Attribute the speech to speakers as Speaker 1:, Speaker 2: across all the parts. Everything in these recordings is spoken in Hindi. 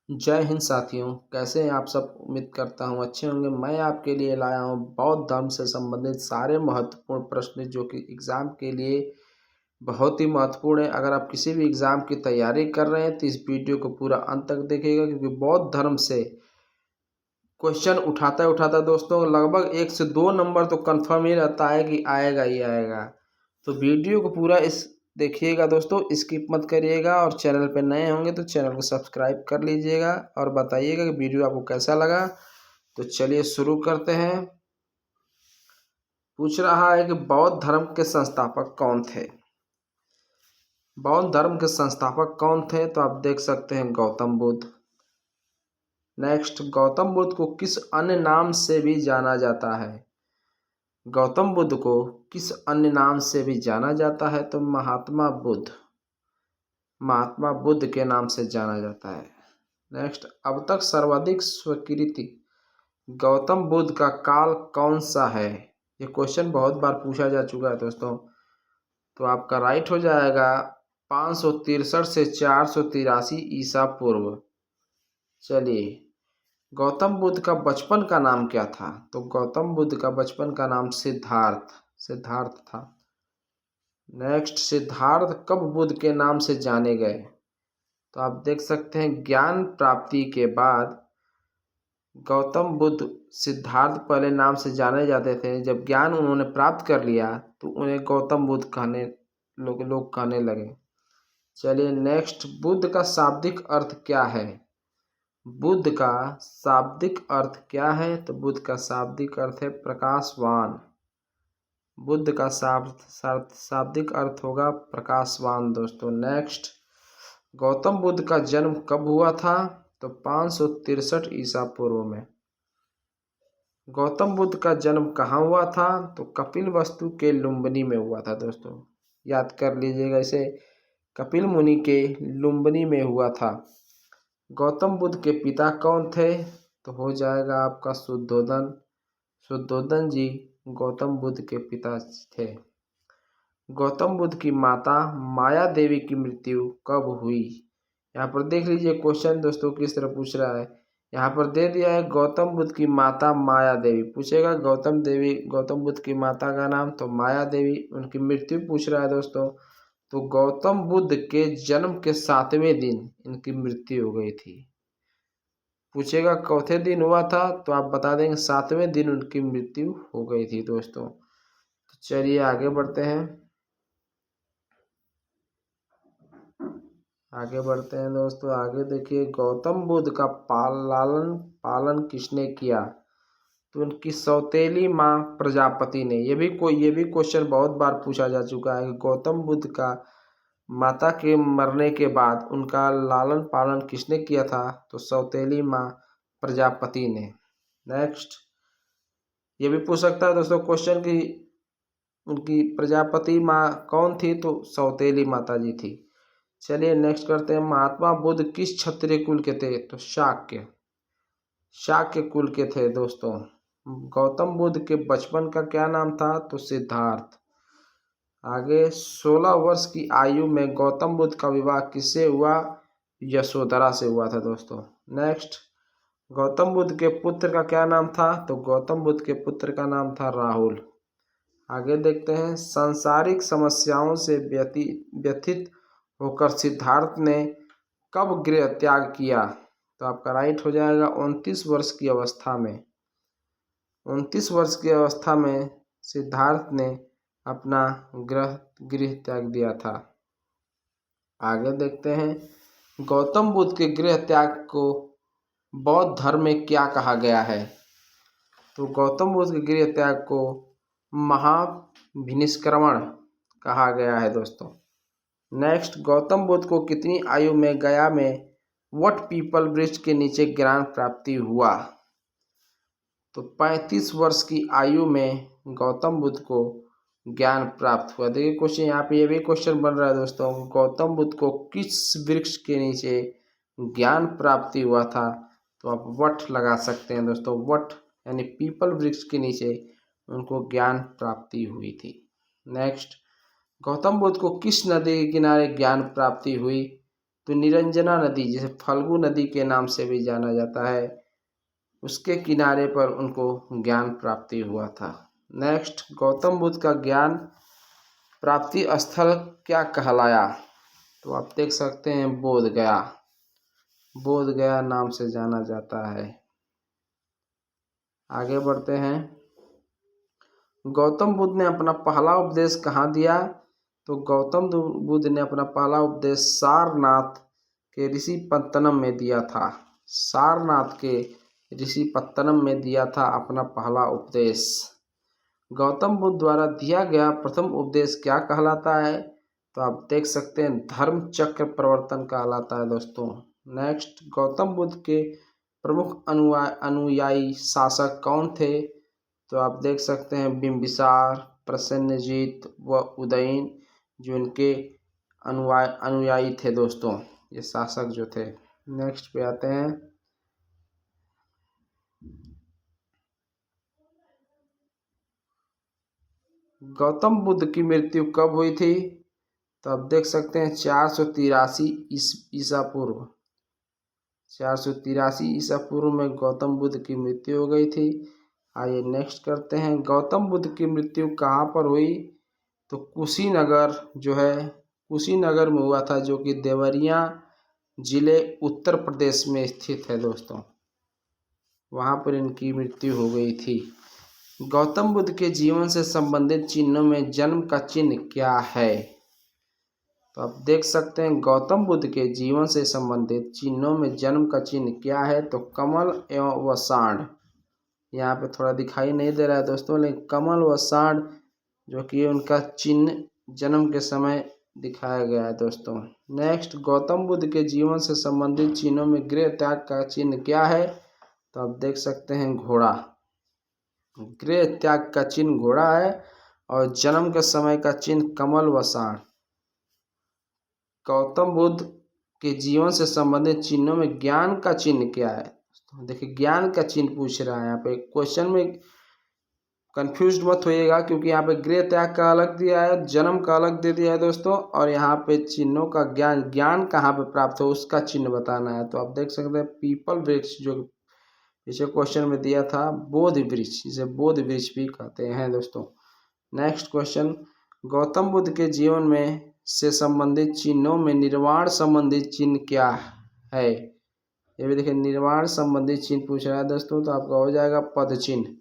Speaker 1: जय हिंद साथियों, कैसे हैं आप सब। उम्मीद करता हूं अच्छे होंगे। मैं आपके लिए लाया हूं बौद्ध धर्म से संबंधित सारे महत्वपूर्ण प्रश्न जो कि एग्ज़ाम के लिए बहुत ही महत्वपूर्ण है। अगर आप किसी भी एग्ज़ाम की तैयारी कर रहे हैं तो इस वीडियो को पूरा अंत तक देखिएगा, क्योंकि बौद्ध धर्म से क्वेश्चन उठाता उठाता दोस्तों लगभग 1 से 2 नंबर तो कंफर्म ही रहता है कि आएगा ही आएगा। तो वीडियो को पूरा इस देखिएगा दोस्तों, स्किप मत करिएगा। और चैनल पे नए होंगे तो चैनल को सब्सक्राइब कर लीजिएगा और बताइएगा कि वीडियो आपको कैसा लगा। तो चलिए शुरू करते हैं। पूछ रहा है कि बौद्ध धर्म के संस्थापक कौन थे। बौद्ध धर्म के संस्थापक कौन थे, तो आप देख सकते हैं गौतम बुद्ध। नेक्स्ट, गौतम बुद्ध को किस अन्य नाम से भी जाना जाता है। गौतम बुद्ध को किस अन्य नाम से भी जाना जाता है, तो महात्मा बुद्ध, महात्मा बुद्ध के नाम से जाना जाता है। नेक्स्ट, अब तक सर्वाधिक स्वीकृति गौतम बुद्ध का काल कौन सा है। ये क्वेश्चन बहुत बार पूछा जा चुका है दोस्तों। तो आपका राइट हो जाएगा 563 से 483 ईसा पूर्व। चलिए, गौतम बुद्ध का बचपन का नाम क्या था, तो गौतम बुद्ध का बचपन का नाम सिद्धार्थ सिद्धार्थ था। नेक्स्ट, सिद्धार्थ कब बुद्ध के नाम से जाने गए, तो आप देख सकते हैं ज्ञान प्राप्ति के बाद गौतम बुद्ध सिद्धार्थ पहले नाम से जाने जाते थे। जब ज्ञान उन्होंने प्राप्त कर लिया तो उन्हें गौतम बुद्ध कहने लोग कहने लगे। चलिए नेक्स्ट, बुद्ध का शाब्दिक अर्थ क्या है। बुद्ध का शाब्दिक अर्थ क्या है, तो बुद्ध का शाब्दिक अर्थ है प्रकाशवान। बुद्ध का शाब्दिक अर्थ होगा प्रकाशवान दोस्तों। नेक्स्ट, गौतम बुद्ध का जन्म कब हुआ था, तो 563 ईसा पूर्व में। गौतम बुद्ध का जन्म कहाँ हुआ था, तो कपिलवस्तु के लुम्बिनी में हुआ था दोस्तों। याद कर लीजिएगा इसे, कपिल मुनि के लुम्बिनी में हुआ था। गौतम बुद्ध के पिता कौन थे, तो हो जाएगा आपका शुद्धोधन। शुद्धोधन जी गौतम बुद्ध के पिता थे। गौतम बुद्ध की माता माया देवी की मृत्यु कब हुई। यहाँ पर देख लीजिए क्वेश्चन दोस्तों किस तरह पूछ रहा है। यहाँ पर दे दिया है गौतम बुद्ध की माता माया देवी। पूछेगा गौतम बुद्ध की माता का नाम, तो माया देवी। उनकी मृत्यु पूछ रहा है दोस्तों, तो गौतम बुद्ध के जन्म के 7वें दिन इनकी मृत्यु हो गई थी। पूछेगा चौथे दिन हुआ था, तो आप बता देंगे 7वें दिन उनकी मृत्यु हो गई थी दोस्तों। तो चलिए आगे बढ़ते हैं। आगे बढ़ते हैं दोस्तों। आगे देखिए, गौतम बुद्ध का लालन पालन किसने किया, तो उनकी सौतेली माँ प्रजापति ने। ये भी क्वेश्चन बहुत बार पूछा जा चुका है कि गौतम बुद्ध का माता के मरने के बाद उनका लालन पालन किसने किया था, तो सौतेली माँ प्रजापति ने। नेक्स्ट, ये भी पूछ सकता है दोस्तों क्वेश्चन की उनकी प्रजापति माँ कौन थी, तो सौतेली माता जी थी। चलिए नेक्स्ट करते हैं, महात्मा बुद्ध किस क्षत्रिय कुल के थे, तो शाक्य कुल के थे दोस्तों। गौतम बुद्ध के बचपन का क्या नाम था, तो सिद्धार्थ। आगे, 16 वर्ष की आयु में गौतम बुद्ध का विवाह किससे हुआ, यशोधरा से हुआ था दोस्तों। नेक्स्ट, गौतम बुद्ध के पुत्र का क्या नाम था, तो गौतम बुद्ध के पुत्र का नाम था राहुल। आगे देखते हैं, सांसारिक समस्याओं से व्यथित होकर सिद्धार्थ ने कब गृह त्याग किया, तो आपका राइट हो जाएगा 29 वर्ष की अवस्था में। 29 वर्ष की अवस्था में सिद्धार्थ ने अपना गृह त्याग दिया था। आगे देखते हैं, गौतम बुद्ध के गृह त्याग को बौद्ध धर्म में क्या कहा गया है, तो गौतम बुद्ध के गृह त्याग को महाभिनिष्क्रमण कहा गया है दोस्तों। नेक्स्ट, गौतम बुद्ध को कितनी आयु में गया में वट पीपल वृक्ष के नीचे ज्ञान प्राप्ति हुआ, तो 35 वर्ष की आयु में गौतम बुद्ध को ज्ञान प्राप्त हुआ। देखिए क्वेश्चन यहाँ पे ये भी क्वेश्चन बन रहा है दोस्तों, गौतम बुद्ध को किस वृक्ष के नीचे ज्ञान प्राप्ति हुआ था, तो आप वट लगा सकते हैं दोस्तों। वट यानी पीपल वृक्ष के नीचे उनको ज्ञान प्राप्ति हुई थी। नेक्स्ट, गौतम बुद्ध को किस नदी के किनारे ज्ञान प्राप्ति हुई, तो निरंजना नदी, जिसे फल्गु नदी के नाम से भी जाना जाता है, उसके किनारे पर उनको ज्ञान प्राप्ति हुआ था। नेक्स्ट, गौतम बुद्ध का ज्ञान प्राप्ति स्थल क्या कहलाया? तो आप देख सकते हैं बोध गया, बोध गया नाम से जाना जाता है। आगे बढ़ते हैं। गौतम बुद्ध ने अपना पहला उपदेश कहाँ दिया? तो गौतम बुद्ध ने अपना पहला उपदेश सारनाथ के ऋषि पत्तनम में दिया था। सारनाथ के ऋषि पत्तनम में दिया था अपना पहला उपदेश। गौतम बुद्ध द्वारा दिया गया प्रथम उपदेश क्या कहलाता है? तो आप देख सकते हैं धर्म चक्र प्रवर्तन कहलाता है दोस्तों। नेक्स्ट, गौतम बुद्ध के प्रमुख अनुयायी शासक कौन थे? तो आप देख सकते हैं बिंबिसार, प्रसेनजीत व उदयन, जो इनके अनुयायी थे दोस्तों, ये शासक जो थे। नेक्स्ट पे आते हैं। गौतम बुद्ध की मृत्यु कब हुई थी? तो आप देख सकते हैं 483 ईसा पूर्व, 483 ईसा पूर्व में गौतम बुद्ध की मृत्यु हो गई थी। आइए नेक्स्ट करते हैं। गौतम बुद्ध की मृत्यु कहाँ पर हुई? तो कुशीनगर जो है, कुशीनगर में हुआ था, जो कि देवरिया जिले उत्तर प्रदेश में स्थित है दोस्तों, वहाँ पर इनकी मृत्यु हो गई थी। गौतम बुद्ध के जीवन से संबंधित चिन्हों में जन्म का चिन्ह क्या है? तो आप देख सकते हैं गौतम बुद्ध के जीवन से संबंधित चिन्हों में जन्म का चिन्ह क्या है? तो कमल एवं व सांड, यहाँ पे थोड़ा दिखाई नहीं दे रहा है दोस्तों, लेकिन कमल व सांड जो कि उनका चिन्ह जन्म के समय दिखाया गया है दोस्तों। नेक्स्ट, गौतम बुद्ध के जीवन से संबंधित चिन्हों में गृह त्याग का चिन्ह क्या है? तो आप देख सकते हैं घोड़ा, गृह त्याग का चिन्ह घोड़ा है और जन्म के समय का चिन्ह कमल व सांड। गौतम बुद्ध के जीवन से संबंधित चिन्हों में ज्ञान का चिन्ह क्या है? देखिए ज्ञान का चिन्ह पूछ रहा है यहाँ पे, क्वेश्चन में कंफ्यूज मत होइएगा, क्योंकि यहाँ पे गृह त्याग का अलग दिया है, जन्म का अलग दे दिया है दोस्तों, और यहाँ पे चिन्हों का ज्ञान कहाँ पे प्राप्त हो उसका चिन्ह बताना है। तो आप देख सकते हैं पीपल वृक्ष, जो पीछे क्वेश्चन में दिया था, बोधि वृक्ष, जिसे बोधि वृक्ष भी कहते हैं दोस्तों। नेक्स्ट क्वेश्चन, गौतम बुद्ध के जीवन में से संबंधित चिन्हों में निर्वाण संबंधित चिन्ह क्या है? ये भी देखिए निर्वाण संबंधित चिन्ह पूछ रहा है दोस्तों, तो आपका हो जाएगा पद चिन्ह,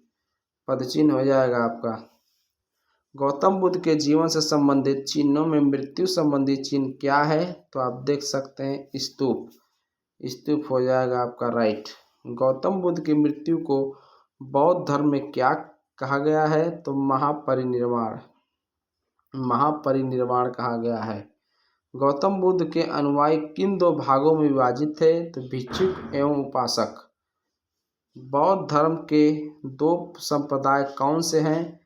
Speaker 1: पद चिन्ह हो जाएगा आपका। गौतम बुद्ध के जीवन से संबंधित चिन्हों में मृत्यु संबंधित चिन्ह क्या है? तो आप देख सकते हैं स्तूप, स्तूप हो जाएगा आपका राइट। गौतम बुद्ध की मृत्यु को बौद्ध धर्म में क्या कहा गया है? तो महापरिनिर्वाण, महापरिनिर्वाण कहा गया है। गौतम बुद्ध के अनुयायी किन दो भागों में विभाजित थे? तो भिक्षुक एवं उपासक। बौद्ध धर्म के दो संप्रदाय कौन से हैं?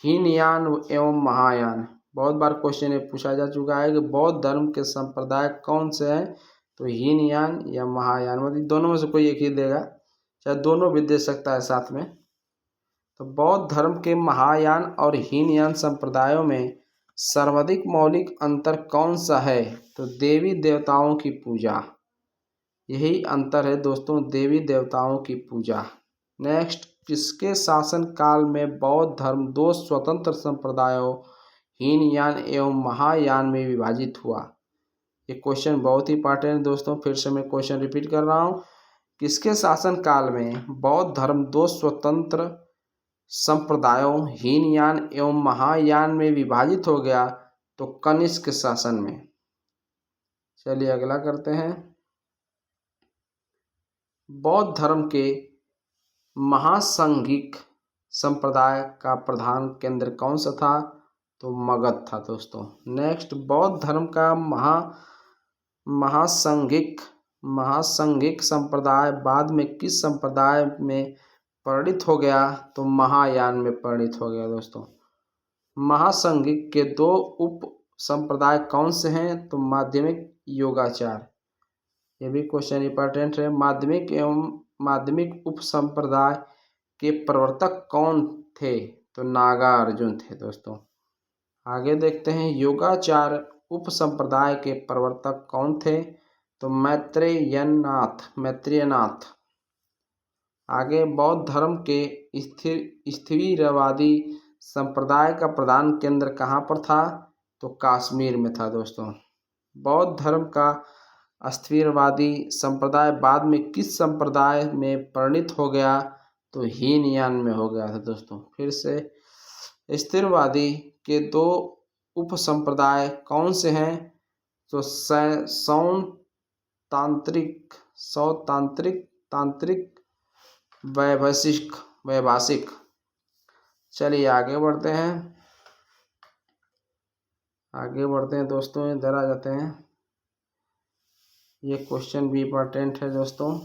Speaker 1: हीनयान एवं महायान। बहुत बार क्वेश्चन ये पूछा जा चुका है कि बौद्ध धर्म के संप्रदाय कौन से हैं? तो हीनयान या महायान, मतलब दोनों में से कोई एक ही देगा, चाहे दोनों भी दे सकता है साथ में। तो बौद्ध धर्म के महायान और हीनयान संप्रदायों में सर्वाधिक मौलिक अंतर कौन सा है? तो देवी देवताओं की पूजा, यही अंतर है दोस्तों, देवी देवताओं की पूजा। नेक्स्ट, किसके शासन काल में बौद्ध धर्म दो स्वतंत्र संप्रदायों हीनयान एवं महायान में विभाजित हुआ? ये क्वेश्चन बहुत ही इंपॉर्टेंट है दोस्तों, फिर से मैं क्वेश्चन रिपीट कर रहा हूँ। किसके शासन काल में बौद्ध धर्म दो स्वतंत्र संप्रदायों हीनयान एवं महायान में विभाजित हो गया? तो कनिष्क के शासन में। चलिए अगला करते हैं। बौद्ध धर्म के महासंघिक संप्रदाय का प्रधान केंद्र कौन सा था? तो मगध था दोस्तों। नेक्स्ट, बौद्ध धर्म का महासंघिक संप्रदाय बाद में किस संप्रदाय में परिणित हो गया? तो महायान में परिणित हो गया दोस्तों। महासंघिक के दो उप संप्रदाय कौन से हैं? तो माध्यमिक योगाचार, ये भी क्वेश्चन इंपॉर्टेंट है। माध्यमिक उप संप्रदाय के प्रवर्तक कौन थे? तो नागार्जुन थे दोस्तों। आगे देखते हैं, योगाचार उप संप्रदाय के प्रवर्तक कौन थे? तो मैत्रेयनाथ। आगे बौद्ध धर्म के स्थिरवादी संप्रदाय का प्रधान केंद्र कहाँ पर था? तो कश्मीर में था दोस्तों। बौद्ध धर्म का स्थिरवादी संप्रदाय बाद में किस संप्रदाय में परिणत हो गया? तो हीनयान में हो गया था दोस्तों। फिर से स्थिरवादी के दो उप संप्रदाय कौन से हैं? तो तांत्रिक वैभाषिक। चलिए आगे बढ़ते हैं दोस्तों, इधर आ जाते हैं। ये क्वेश्चन भी इम्पोर्टेंट है दोस्तों।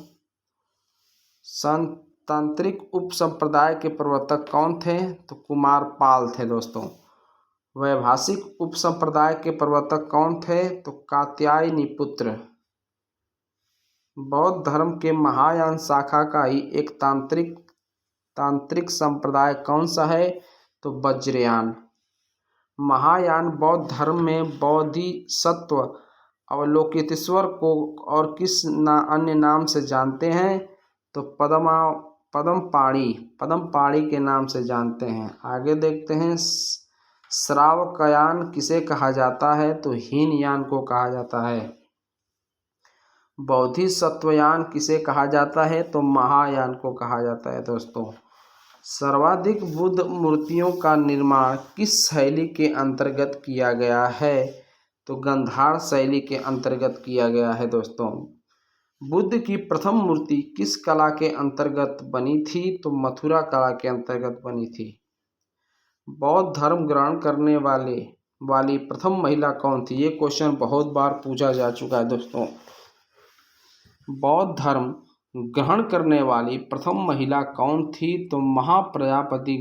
Speaker 1: तांत्रिक उप संप्रदाय के प्रवर्तक कौन थे? तो कुमारपाल थे दोस्तों। वैभाषिक उप संप्रदाय के प्रवर्तक कौन थे? तो कात्यायनी पुत्र। बौद्ध धर्म के महायान शाखा का ही एक तांत्रिक संप्रदाय कौन सा है? तो वज्रयान। महायान बौद्ध धर्म में बोधिसत्व अवलोकितेश्वर को और किस अन्य नाम से जानते हैं? तो पद्मपाणि के नाम से जानते हैं। आगे देखते हैं, श्रावकयान किसे कहा जाता है? तो हीनयान को कहा जाता है। बोधिसत्वयान किसे कहा जाता है? तो महायान को कहा जाता है दोस्तों। सर्वाधिक बुद्ध मूर्तियों का निर्माण किस शैली के अंतर्गत किया गया है? तो गांधार शैली के अंतर्गत किया गया है दोस्तों। बुद्ध की प्रथम मूर्ति किस कला के अंतर्गत बनी थी? तो मथुरा कला के अंतर्गत बनी थी। बौद्ध धर्म ग्रहण करने वाली प्रथम महिला कौन थी? ये क्वेश्चन बहुत बार पूछा जा चुका है दोस्तों। बौद्ध धर्म ग्रहण करने वाली प्रथम महिला कौन थी? तो महाप्रजापति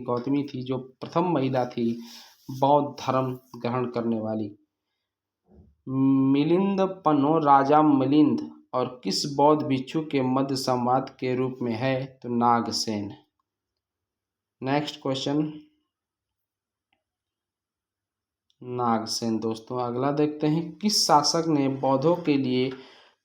Speaker 1: गौतमी थी जो प्रथम महिला थी बौद्ध धर्म ग्रहण करने वाली। मिलिंद पन्नो राजा मिलिंद और किस बौद्ध भिक्षु के मध्य संवाद के रूप में है? तो नागसेन। नेक्स्ट क्वेश्चन, नागसेन दोस्तों। अगला देखते हैं, किस शासक ने बौद्धों के लिए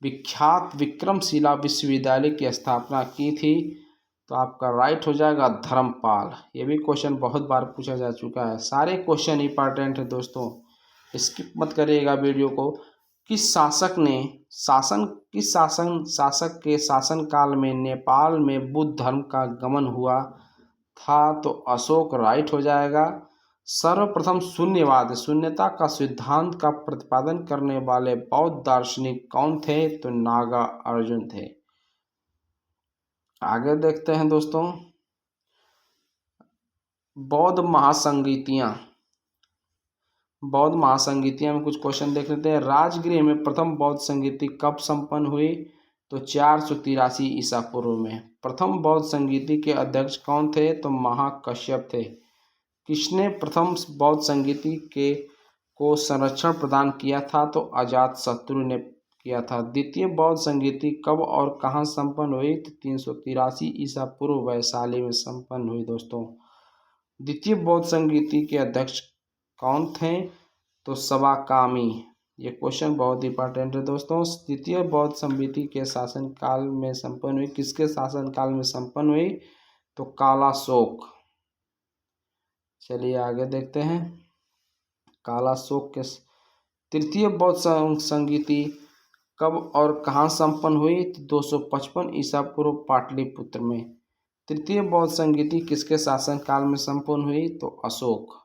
Speaker 1: विख्यात विक्रमशिला विश्वविद्यालय की स्थापना की थी? तो आपका राइट हो जाएगा धर्मपाल। ये भी क्वेश्चन बहुत बार पूछा जा चुका है। सारे क्वेश्चन इंपॉर्टेंट है दोस्तों, स्किप मत करिएगा वीडियो को। किस शासक के शासन काल में नेपाल में बुद्ध धर्म का गमन हुआ था? तो अशोक राइट हो जाएगा। सर्वप्रथम शून्यता का सिद्धांत का प्रतिपादन करने वाले बौद्ध दार्शनिक कौन थे? तो नागार्जुन थे। आगे देखते हैं दोस्तों, बौद्ध महासंगीतियां में कुछ क्वेश्चन देख लेते हैं। राजगृह में प्रथम बौद्ध संगीति कब संपन्न हुई? तो 483 ईसा पूर्व में। प्रथम बौद्ध संगीति के अध्यक्ष कौन थे? तो महाकश्यप थे। किसने प्रथम बौद्ध संगीति को संरक्षण प्रदान किया था? तो अजातशत्रु ने किया था। द्वितीय बौद्ध संगीति कब और कहाँ संपन्न हुई? तो 383 ईसा पूर्व वैशाली में संपन्न हुई दोस्तों। द्वितीय बौद्ध संगीति के अध्यक्ष कौन थे? तो सवाकामी। ये क्वेश्चन बहुत इंपॉर्टेंट है दोस्तों। द्वितीय बौद्ध संगीति के शासन काल में संपन्न हुई, किसके शासन काल में संपन्न हुई? तो कालाशोक। चलिए आगे देखते हैं, कालाशोक के तृतीय बौद्ध संगीति कब और कहाँ संपन्न हुई? तो 255 ईसा पूर्व पाटलिपुत्र में। तृतीय बौद्ध संगीति किसके शासन काल में संपन्न हुई? तो अशोक।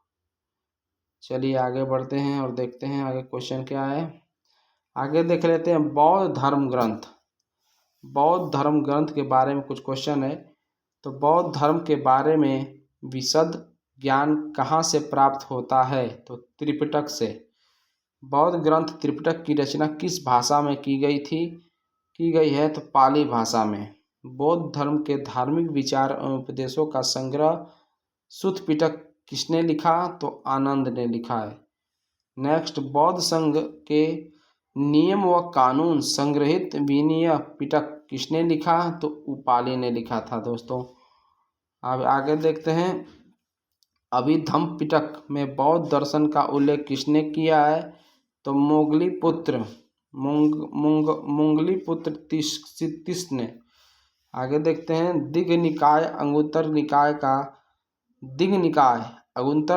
Speaker 1: चलिए आगे बढ़ते हैं और देखते हैं आगे क्वेश्चन क्या है। आगे देख लेते हैं, बौद्ध धर्म ग्रंथ के बारे में कुछ क्वेश्चन है। तो बौद्ध धर्म के बारे में विशद ज्ञान कहाँ से प्राप्त होता है? तो त्रिपिटक से। बौद्ध ग्रंथ त्रिपिटक की रचना किस भाषा में की गई है? तो पाली भाषा में। बौद्ध धर्म के धार्मिक विचार एवं उपदेशों का संग्रह सुत्तपिटक किसने लिखा? तो आनंद ने लिखा है। नेक्स्ट, बौद्ध संघ के नियम व कानून संग्रहित विनय पिटक किसने लिखा? तो उपाली ने लिखा था दोस्तों। अब आगे देखते हैं, अभिधम्म पिटक में बौद्ध दर्शन का उल्लेख किसने किया है? तो मोंगलीपुत्र तीक्ष्ण। आगे देखते हैं दिग् निकाय अंगुत्तर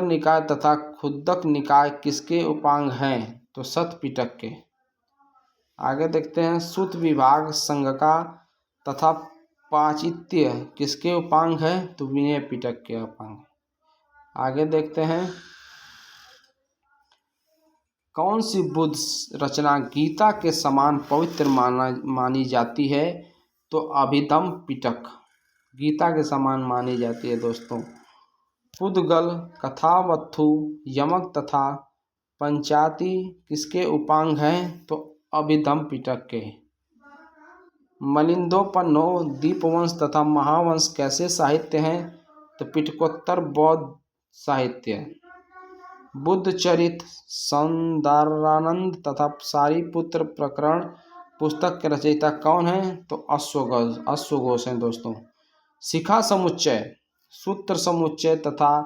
Speaker 1: निकाय तथा खुद्दक निकाय किसके उपांग हैं? तो शतपिटक के। आगे देखते हैं सूत विभाग संज्ञा तथा पाचित्य किसके उपांग है? तो विनय पिटक के उपांग। आगे देखते हैं कौन सी बुद्ध रचना गीता के समान पवित्र मानी जाती है? तो अभिधम पिटक गीता के समान मानी जाती है दोस्तों। पुद्गल, कथावत्थु, यमक तथा पंचाति किसके उपांग हैं? तो अभिधम पिटक के। मलिंदोपन्नो, दीपवंश तथा महावंश कैसे साहित्य हैं? तो पिटकोत्तर बौद्ध साहित्य। बुद्ध चरित, सौंदरानंद तथा सारिपुत्र प्रकरण पुस्तक के रचयिता कौन है? तो अश्वघोष हैं दोस्तों। शिखा समुच्चय, सूत्र समुच्चय तथा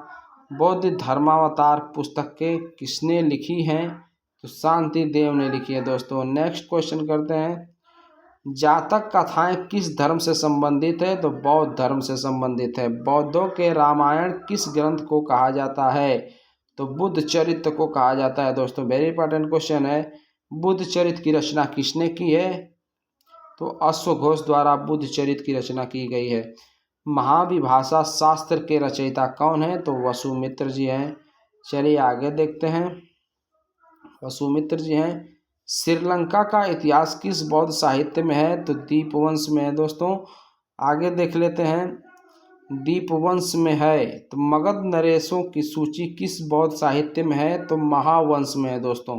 Speaker 1: बौद्ध धर्मावतार पुस्तकें किसने लिखी हैं? तो शांति देव ने लिखी है दोस्तों। नेक्स्ट क्वेश्चन करते हैं जातक कथाएं किस धर्म से संबंधित है? तो बौद्ध धर्म से संबंधित है। बौद्धों के रामायण किस ग्रंथ को कहा जाता है? तो बुद्ध चरित्र को कहा जाता है दोस्तों। वेरी इंपॉर्टेंट क्वेश्चन है। बुद्ध चरित्र की रचना किसने की है? तो अश्वघोष द्वारा बुद्ध चरित्र की रचना की गई है। महाविभाषा शास्त्र के रचयिता कौन है? तो वसुमित्र जी हैं। चलिए आगे देखते हैं। वसुमित्र जी हैं। श्रीलंका का इतिहास किस बौद्ध साहित्य में है? तो दीपवंश में है दोस्तों। आगे देख लेते हैं दीपवंश में है। तो मगध नरेशों की सूची किस बौद्ध साहित्य में है? तो महावंश में है दोस्तों।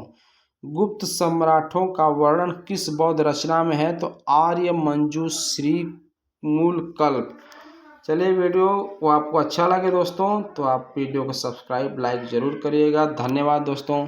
Speaker 1: गुप्त सम्राटों का वर्णन किस बौद्ध रचना में है? तो आर्य मंजूश्री मूल कल्प। चलिए वीडियो को आपको अच्छा लगे दोस्तों तो आप वीडियो को सब्सक्राइब लाइक ज़रूर करिएगा। धन्यवाद दोस्तों।